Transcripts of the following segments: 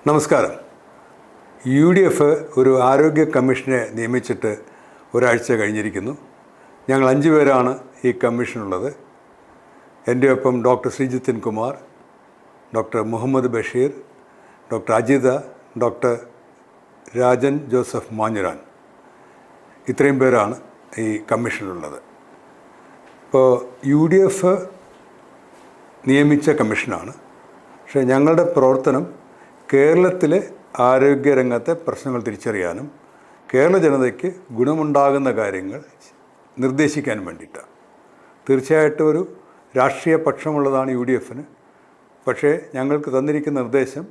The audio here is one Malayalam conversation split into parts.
നമസ്കാരം. UDF ഒരു ആരോഗ്യ കമ്മീഷനെ നിയമിച്ചിട്ട് ഒരാഴ്ച കഴിഞ്ഞിരിക്കുന്നു. ഞങ്ങൾ 5 പേരാണ് ഈ കമ്മീഷനുള്ളത്. എൻ്റെ ഒപ്പം ഡോക്ടർ ശ്രീജിത്തിൻ Kumar, doctor Muhammad Basheer, doctor Ajitha, doctor Rajan Joseph Manjooran, ഇത്രയും പേരാണ് ഈ കമ്മീഷനിലുള്ളത്. ഇപ്പോൾ UDF നിയമിച്ച കമ്മീഷനാണ്. പക്ഷേ ഞങ്ങളുടെ പ്രവർത്തനം കേരളത്തിലെ ആരോഗ്യരംഗത്തെ പ്രശ്നങ്ങൾ തിരിച്ചറിയാനും കേരള ജനതയ്ക്ക് ഗുണമുണ്ടാകുന്ന കാര്യങ്ങൾ നിർദ്ദേശിക്കാൻ വേണ്ടിയിട്ടാണ്. തീർച്ചയായിട്ടും ഒരു രാഷ്ട്രീയ പക്ഷമുള്ളതാണ് UDFന്. പക്ഷേ ഞങ്ങൾക്ക് തന്നിരിക്കുന്ന നിർദ്ദേശം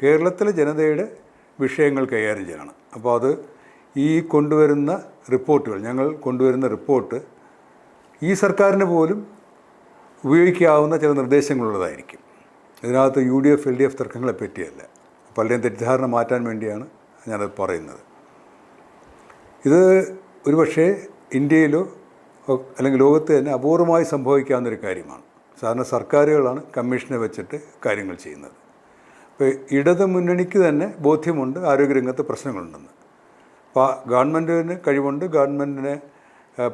കേരളത്തിലെ ജനതയുടെ വിഷയങ്ങൾ കൈകാര്യം ചെയ്യണം. അപ്പോൾ അത് ഈ കൊണ്ടുവരുന്ന റിപ്പോർട്ടുകൾ, ഞങ്ങൾ കൊണ്ടുവരുന്ന റിപ്പോർട്ട് ഈ സർക്കാരിന് പോലും ഉപയോഗിക്കാവുന്ന ചില നിർദ്ദേശങ്ങളുള്ളതായിരിക്കും. ഇതിനകത്ത് UDF LDF തർക്കങ്ങളെ പറ്റിയല്ല, പലരെയും തെറ്റിദ്ധാരണ മാറ്റാൻ വേണ്ടിയാണ് ഞാനത് പറയുന്നത്. ഇത് ഒരുപക്ഷേ ഇന്ത്യയിലോ അല്ലെങ്കിൽ ലോകത്ത് തന്നെ അപൂർവമായി സംഭവിക്കാവുന്നൊരു കാര്യമാണ്. സാധാരണ സർക്കാരുകളാണ് കമ്മീഷനെ വെച്ചിട്ട് കാര്യങ്ങൾ ചെയ്യുന്നത്. ഇപ്പോൾ ഇടത് മുന്നണിക്ക് തന്നെ ബോധ്യമുണ്ട് ആരോഗ്യരംഗത്ത് പ്രശ്നങ്ങളുണ്ടെന്ന്. അപ്പോൾ ഗവൺമെൻറ്റിന് കഴിവുണ്ട്, ഗവൺമെൻറ്റിനെ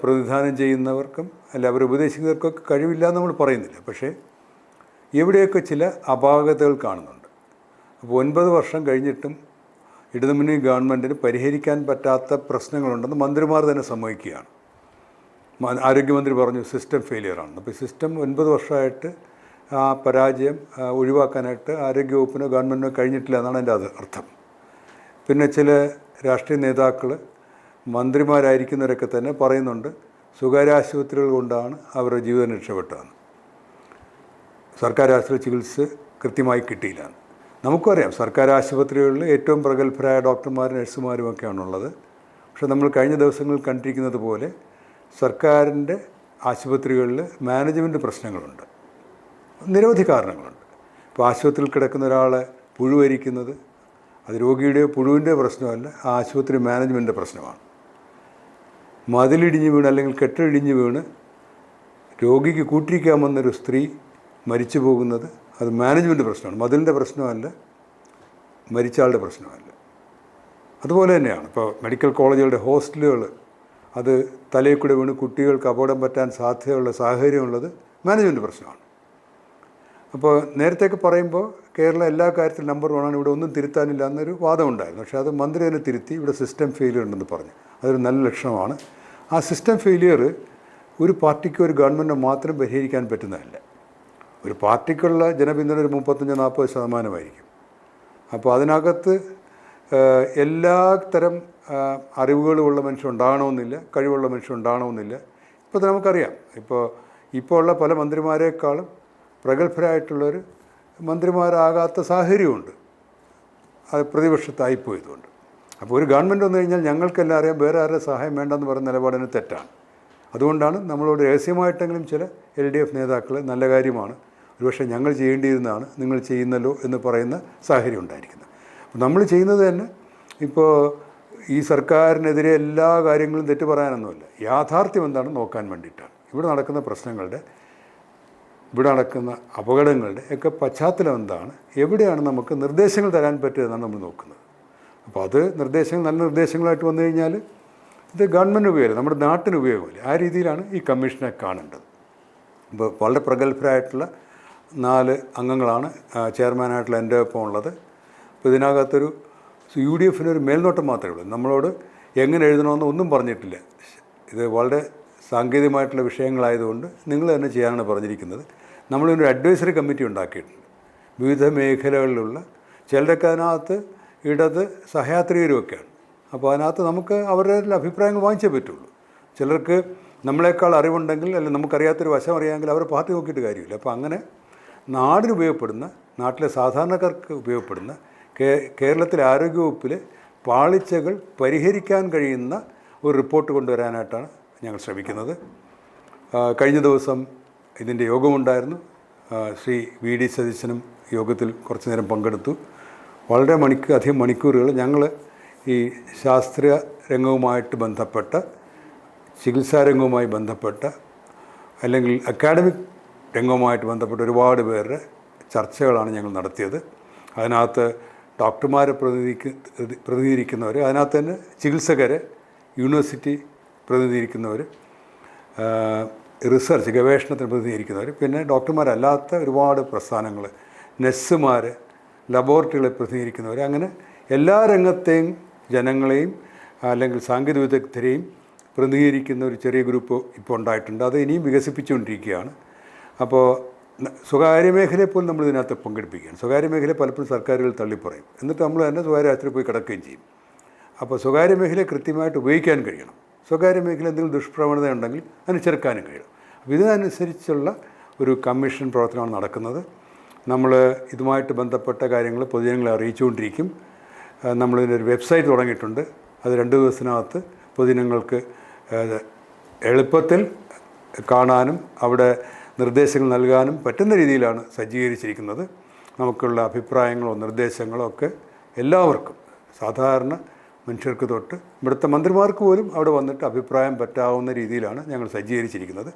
പ്രതിനിധാനം ചെയ്യുന്നവർക്കും അല്ല അവരെ ഉപദേശിക്കുന്നവർക്കൊക്കെ കഴിവില്ല എന്ന് നമ്മൾ പറയുന്നില്ല. പക്ഷേ എവിടെയൊക്കെ ചില അപാകതകൾ കാണുന്നുണ്ട്. അപ്പോൾ 9 വർഷം കഴിഞ്ഞിട്ടും ഇടതുമുന്നണി ഗവൺമെൻറ്റിന് പരിഹരിക്കാൻ പറ്റാത്ത പ്രശ്നങ്ങളുണ്ടെന്ന് മന്ത്രിമാർ തന്നെ സമ്മതിക്കുകയാണ്. ആരോഗ്യമന്ത്രി പറഞ്ഞു സിസ്റ്റം ഫെയിലിയറാണ്. അപ്പോൾ സിസ്റ്റം 9 വർഷമായിട്ട് ആ പരാജയം ഒഴിവാക്കാനായിട്ട് ആരോഗ്യവകുപ്പിനോ ഗവൺമെൻറ്റിനോ കഴിഞ്ഞിട്ടില്ല എന്നാണ് എൻ്റെ അർത്ഥം. പിന്നെ ചില രാഷ്ട്രീയ നേതാക്കൾ മന്ത്രിമാരായിരിക്കുന്നവരൊക്കെ തന്നെ പറയുന്നുണ്ട് സ്വകാര്യ ആശുപത്രികൾ കൊണ്ടാണ് അവരുടെ ജീവിതം രക്ഷപ്പെട്ടതെന്ന്. സർക്കാർ ആശുപത്രി ചികിത്സ കൃത്യമായി കിട്ടിയില്ല. നമുക്കും അറിയാം സർക്കാർ ആശുപത്രികളിൽ ഏറ്റവും പ്രഗത്ഭരായ ഡോക്ടർമാരും നഴ്സുമാരും ഒക്കെയാണുള്ളത്. പക്ഷേ നമ്മൾ കഴിഞ്ഞ ദിവസങ്ങളിൽ കണ്ടിരിക്കുന്നത് പോലെ സർക്കാരിൻ്റെ ആശുപത്രികളിൽ മാനേജ്മെൻറ്റ് പ്രശ്നങ്ങളുണ്ട്, നിരവധി കാരണങ്ങളുണ്ട്. ഇപ്പോൾ ആശുപത്രിയിൽ കിടക്കുന്ന ഒരാളെ പുഴുവരിക്കുന്നത് അത് രോഗിയുടെയോ പുഴുവിൻ്റെയോ പ്രശ്നമല്ല, ആ ആശുപത്രി മാനേജ്മെൻറ്റിൻ്റെ പ്രശ്നമാണ്. മതിലിടിഞ്ഞ് വീണ് അല്ലെങ്കിൽ കെട്ടിടിഞ്ഞ് വീണ് രോഗിക്ക് കൂട്ടിരിക്കാൻ വന്നൊരു സ്ത്രീ മരിച്ചു പോകുന്നത് അത് മാനേജ്മെൻറ്റ് പ്രശ്നമാണ്, മതിലിൻ്റെ പ്രശ്നമല്ല, മരിച്ച പ്രശ്നമല്ല. അതുപോലെ തന്നെയാണ് ഇപ്പോൾ മെഡിക്കൽ കോളേജുകളുടെ ഹോസ്റ്റലുകൾ അത് തലയിൽ കൂടെ വീണ് കുട്ടികൾക്ക് അപകടം പറ്റാൻ സാധ്യതയുള്ള സാഹചര്യമുള്ളത് മാനേജ്മെൻറ്റ് പ്രശ്നമാണ്. അപ്പോൾ നേരത്തെയൊക്കെ പറയുമ്പോൾ കേരളം എല്ലാ കാര്യത്തിലും നമ്പർ 1 ആണ്, ഇവിടെ ഒന്നും തിരുത്താനില്ല എന്നൊരു വാദമുണ്ടായിരുന്നു. പക്ഷേ അത് മന്ത്രി തന്നെ തിരുത്തി ഇവിടെ സിസ്റ്റം ഫെയിലിയർ ഉണ്ടെന്ന് പറഞ്ഞു. അതൊരു നല്ല ലക്ഷണമാണ്. ആ സിസ്റ്റം ഫെയിലിയർ ഒരു പാർട്ടിക്കോ ഒരു ഗവൺമെൻറ്റിനോ മാത്രം പരിഹരിക്കാൻ പറ്റുന്നതല്ല. ഒരു പാർട്ടിക്കുള്ള ജനപിന്തുണ ഒരു 35-40% അപ്പോൾ അതിനകത്ത് എല്ലാ തരം അറിവുകളുമുള്ള മനുഷ്യരുണ്ടാകണമെന്നില്ല, കഴിവുള്ള മനുഷ്യരുണ്ടാകണമെന്നില്ല. ഇപ്പോൾ നമുക്കറിയാം, ഇപ്പോൾ ഉള്ള പല മന്ത്രിമാരെക്കാളും പ്രഗത്ഭരായിട്ടുള്ളവർ മന്ത്രിമാരാകാത്ത സാഹചര്യമുണ്ട്, അത് പ്രതിപക്ഷത്തായിപ്പോയതുകൊണ്ട്. അപ്പോൾ ഒരു ഗവൺമെൻറ് വന്നു കഴിഞ്ഞാൽ ഞങ്ങൾക്കെല്ലാം അറിയാം വേറെ ആരുടെ സഹായം വേണ്ടെന്ന് പറയുന്ന നിലപാടിന് തെറ്റാണ്. അതുകൊണ്ടാണ് നമ്മളോട് രഹസ്യമായിട്ടെങ്കിലും ചില LDF നേതാക്കൾ നല്ല കാര്യമാണ്, ഒരുപക്ഷെ ഞങ്ങൾ ചെയ്യേണ്ടിയിരുന്നതാണ്, നിങ്ങൾ ചെയ്യുന്നല്ലോ എന്ന് പറയുന്ന സാഹചര്യം ഉണ്ടായിരിക്കുന്നത്. അപ്പോൾ നമ്മൾ ചെയ്യുന്നത് തന്നെ ഇപ്പോൾ ഈ സർക്കാരിനെതിരെ എല്ലാ കാര്യങ്ങളും തെറ്റ് പറയാനൊന്നുമില്ല, യാഥാർത്ഥ്യം എന്താണെന്ന് നോക്കാൻ വേണ്ടിയിട്ടാണ്. ഇവിടെ നടക്കുന്ന പ്രശ്നങ്ങളുടെ, ഇവിടെ നടക്കുന്ന അപകടങ്ങളുടെ ഒക്കെ പശ്ചാത്തലം എന്താണ്, എവിടെയാണ് നമുക്ക് നിർദ്ദേശങ്ങൾ തരാൻ പറ്റുന്നതാണ് നമ്മൾ നോക്കുന്നത്. അപ്പോൾ അത് നിർദ്ദേശങ്ങൾ നല്ല നിർദ്ദേശങ്ങളായിട്ട് വന്നു കഴിഞ്ഞാൽ ഇത് ഗവൺമെൻറ് ഉപയോഗം, നമ്മുടെ നാട്ടിന് ഉപയോഗമില്ല. ആ രീതിയിലാണ് ഈ കമ്മീഷനെ കാണേണ്ടത്. ഇപ്പോൾ വളരെ പ്രഗത്ഭരായിട്ടുള്ള 4 അംഗങ്ങളാണ് ചെയർമാനായിട്ടുള്ള എൻ്റെ ഒപ്പം ഉള്ളത്. അപ്പോൾ ഇതിനകത്തൊരു UDFനൊരു മേൽനോട്ടം മാത്രമേ ഉള്ളൂ. നമ്മളോട് എങ്ങനെ എഴുതണമെന്ന് ഒന്നും പറഞ്ഞിട്ടില്ല. ഇത് വളരെ സാങ്കേതികമായിട്ടുള്ള വിഷയങ്ങളായതുകൊണ്ട് നിങ്ങൾ തന്നെ ചെയ്യാനാണ് പറഞ്ഞിരിക്കുന്നത്. നമ്മളൊരു അഡ്വൈസറി കമ്മിറ്റി ഉണ്ടാക്കിയിട്ടുണ്ട്. വിവിധ മേഖലകളിലുള്ള ചിലരൊക്കെ അതിനകത്ത് ഇടത് സഹയാത്രികരുമൊക്കെയാണ്. അപ്പോൾ അതിനകത്ത് നമുക്ക് അവരുടെ അഭിപ്രായങ്ങൾ വാങ്ങിച്ചേ പറ്റുള്ളൂ. ചിലർക്ക് നമ്മളെക്കാൾ അറിവുണ്ടെങ്കിൽ അല്ലെങ്കിൽ നമുക്കറിയാത്തൊരു വശം അറിയാമെങ്കിൽ അവർ പാർട്ടി നോക്കിയിട്ട് കാര്യമില്ല. അപ്പോൾ അങ്ങനെ നാടിന് ഉപയോഗപ്പെടുന്ന, നാട്ടിലെ സാധാരണക്കാർക്ക് ഉപയോഗപ്പെടുന്ന കേരളത്തിലെ ആരോഗ്യവകുപ്പിലെ പാളിച്ചകൾ പരിഹരിക്കാൻ കഴിയുന്ന ഒരു റിപ്പോർട്ട് കൊണ്ടുവരാനായിട്ടാണ് ഞങ്ങൾ ശ്രമിക്കുന്നത്. കഴിഞ്ഞ ദിവസം ഇതിൻ്റെ യോഗമുണ്ടായിരുന്നു. ശ്രീ VD സതീശനും യോഗത്തിൽ കുറച്ച് നേരം പങ്കെടുത്തു. വളരെ അധികം മണിക്കൂറുകൾ ഞങ്ങൾ ഈ ശാസ്ത്രീയ രംഗവുമായിട്ട് ബന്ധപ്പെട്ട, ചികിത്സാരംഗവുമായി ബന്ധപ്പെട്ട അല്ലെങ്കിൽ അക്കാഡമിക് രംഗവുമായിട്ട് ബന്ധപ്പെട്ട ഒരുപാട് പേരുടെ ചർച്ചകളാണ് ഞങ്ങൾ നടത്തിയത്. അതിനകത്ത് ഡോക്ടർമാരെ പ്രതിനിധീകരിക്കുന്നവർ, അതിനകത്ത് തന്നെ ചികിത്സകരെ, യൂണിവേഴ്സിറ്റി പ്രതിനിധീകരിക്കുന്നവർ, റിസർച്ച് ഗവേഷണത്തിന് പ്രതിനിധീകരിക്കുന്നവർ, പിന്നെ ഡോക്ടർമാരല്ലാത്ത ഒരുപാട് പ്രസ്ഥാനങ്ങൾ, നഴ്സുമാർ, ലബോറട്ടറികളെ പ്രതിനിധീകരിക്കുന്നവർ, അങ്ങനെ എല്ലാ രംഗത്തെയും ജനങ്ങളെയും അല്ലെങ്കിൽ സാങ്കേതിക വിദഗ്ധരെയും പ്രതിനിധീകരിക്കുന്ന ഒരു ചെറിയ ഗ്രൂപ്പ് ഇപ്പോൾ ഉണ്ടായിട്ടുണ്ട്. അത് ഇനിയും വികസിപ്പിച്ചുകൊണ്ടിരിക്കുകയാണ്. അപ്പോൾ സ്വകാര്യ മേഖലയെ പോലും നമ്മൾ ഇതിനകത്ത് പങ്കെടുപ്പിക്കുകയാണ്. സ്വകാര്യ മേഖലയെ പലപ്പോഴും സർക്കാരുകൾ തള്ളിപ്പറയും, എന്നിട്ട് നമ്മൾ തന്നെ സ്വകാര്യ ആശുപത്രിയിൽ പോയി കിടക്കുകയും ചെയ്യും. അപ്പോൾ സ്വകാര്യ മേഖലയെ കൃത്യമായിട്ട് ഉപയോഗിക്കാൻ കഴിയണം. സ്വകാര്യ മേഖല എന്തെങ്കിലും ദുഷ്പ്രവണത ഉണ്ടെങ്കിൽ അതിന് ചെറുക്കാനും കഴിയണം. അപ്പോൾ ഇതിനനുസരിച്ചുള്ള ഒരു കമ്മീഷൻ പ്രവർത്തനമാണ് നടക്കുന്നത്. നമ്മൾ ഇതുമായിട്ട് ബന്ധപ്പെട്ട കാര്യങ്ങൾ പൊതുജനങ്ങളെ അറിയിച്ചുകൊണ്ടിരിക്കും. നമ്മളിതിനൊരു വെബ്സൈറ്റ് തുടങ്ങിയിട്ടുണ്ട്. അത് 2 ദിവസത്തിനകത്ത് പൊതുജനങ്ങൾക്ക് എളുപ്പത്തിൽ കാണാനും അവിടെ നിർദ്ദേശങ്ങൾ നൽകാനും പറ്റുന്ന രീതിയിലാണ് സജ്ജീകരിച്ചിരിക്കുന്നത്. നമുക്കുള്ള അഭിപ്രായങ്ങളോ നിർദ്ദേശങ്ങളോ ഒക്കെ എല്ലാവർക്കും, സാധാരണ മനുഷ്യർക്ക് തൊട്ട് ഇവിടുത്തെ മന്ത്രിമാർക്ക് പോലും അവിടെ വന്നിട്ട് അഭിപ്രായം പറ്റാവുന്ന രീതിയിലാണ് ഞങ്ങൾ സജ്ജീകരിച്ചിരിക്കുന്നത്.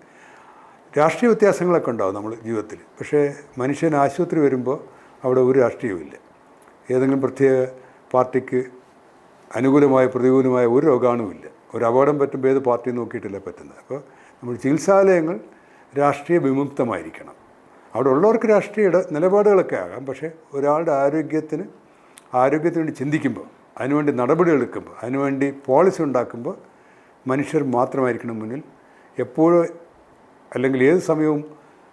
രാഷ്ട്രീയ വ്യത്യാസങ്ങളൊക്കെ ഉണ്ടാവും നമ്മൾ ജീവിതത്തിൽ. പക്ഷേ മനുഷ്യൻ ആശുപത്രി വരുമ്പോൾ അവിടെ ഒരു രാഷ്ട്രീയവുമില്ല. ഏതെങ്കിലും പ്രത്യേക പാർട്ടിക്ക് അനുകൂലമായ പ്രതികൂലമായ ഒരു രോഗാണുമില്ല. ഒരു അപകടം പറ്റുമ്പോൾ ഏത് പാർട്ടി നോക്കിയിട്ടില്ല പറ്റുന്നത്. അപ്പോൾ നമ്മൾ ചികിത്സാലയങ്ങൾ രാഷ്ട്രീയ വിമുക്തമായിരിക്കണം. അവിടെ ഉള്ളവർക്ക് രാഷ്ട്രീയ നിലപാടുകളൊക്കെ ആകാം. പക്ഷേ ഒരാളുടെ ആരോഗ്യത്തിന് വേണ്ടി ചിന്തിക്കുമ്പോൾ, അതിനുവേണ്ടി നടപടികളെടുക്കുമ്പോൾ, അതിനുവേണ്ടി പോളിസി ഉണ്ടാക്കുമ്പോൾ മനുഷ്യർ മാത്രമായിരിക്കണം മുന്നിൽ. എപ്പോഴും അല്ലെങ്കിൽ ഏത് സമയവും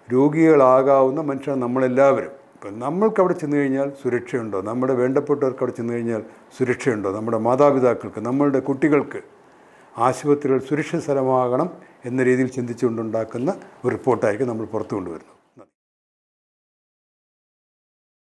രോഗികളാകാവുന്ന മനുഷ്യർ നമ്മളെല്ലാവരും. ഇപ്പം നമ്മൾക്ക് അവിടെ ചെന്ന് കഴിഞ്ഞാൽ സുരക്ഷയുണ്ടോ? നമ്മുടെ വേണ്ടപ്പെട്ടവർക്ക് അവിടെ ചെന്ന് കഴിഞ്ഞാൽ സുരക്ഷയുണ്ടോ? നമ്മുടെ മാതാപിതാക്കൾക്ക്, നമ്മളുടെ കുട്ടികൾക്ക് ആശുപത്രികൾ സുരക്ഷിത സ്ഥലമാകണം എന്ന രീതിയിൽ ചിന്തിച്ചുകൊണ്ടുണ്ടാക്കുന്ന ഒരു റിപ്പോർട്ടായിരിക്കും നമ്മൾ പുറത്തു കൊണ്ടുവരുന്നത്.